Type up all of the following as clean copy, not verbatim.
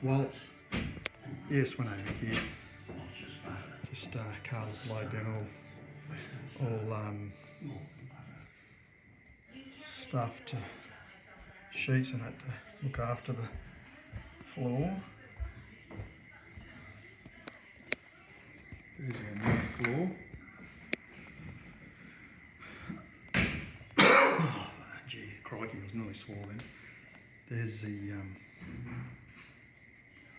Well, yes, when over here, just Carl's laid down all stuff to sheets and that to look after the floor. There's our new floor. Oh, gee, crikey, I was nearly swore then. There's the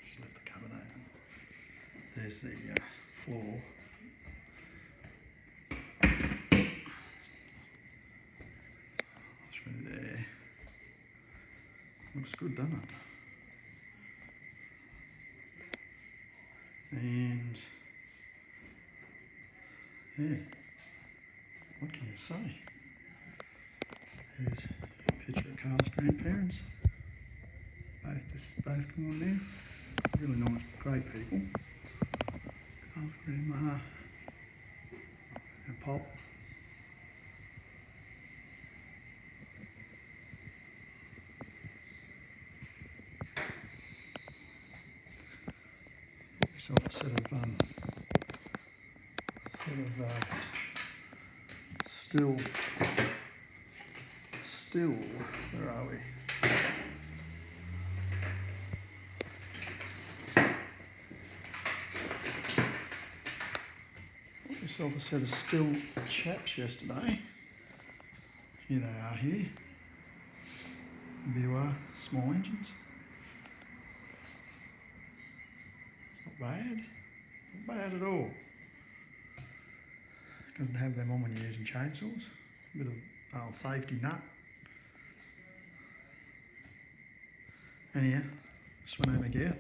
just left the cupboard open. There's the floor. Through there. Looks good, doesn't it? And yeah, what can you say? There's a picture of Carl's grandparents. Both gone there. Really nice, great people. Carl's grandma and Pop. Myself a set of still, where are we? Got myself a set of still chaps yesterday. Here they are here. BUR small engines. Not bad. Not bad at all. Doesn't have them on when you're using chainsaws. A bit of safety nut. Anyhow, Swinomic out.